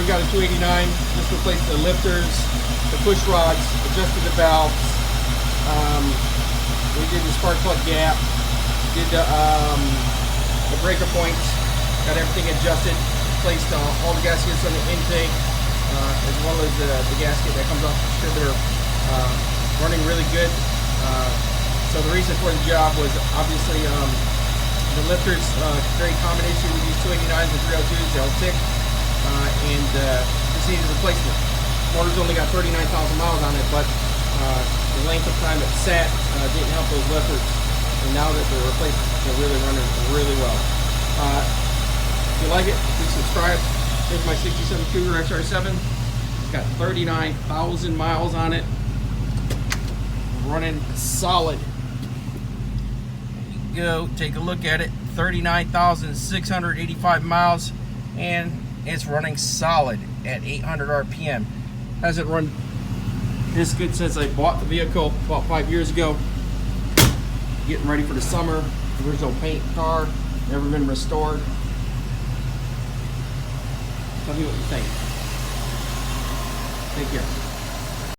we got a 289. Just replaced the lifters, the push rods, adjusted the valves. We did the spark plug gap, did the breaker points, got everything adjusted, placed all the gaskets on the intake, as well as the gasket that comes off the distributor, running really good. So the reason for the job was obviously the lifters, very common issue with these 289s and 302s, they'll tick, and just needed replacement. Motor's only got 39,000 miles on it, but the length of time it sat didn't help those lifters. And now that they're replaced, they're really running really well. If you like it, please subscribe. Here's my 67 Cougar XR7. It's got 39,000 miles on it. Running solid. There you go, take a look at it. 39,685 miles, and it's running solid at 800 RPM. Hasn't run this good since I bought the vehicle about 5 years ago. Getting ready for the summer. Original paint car, never been restored. Tell me what you think. Take care.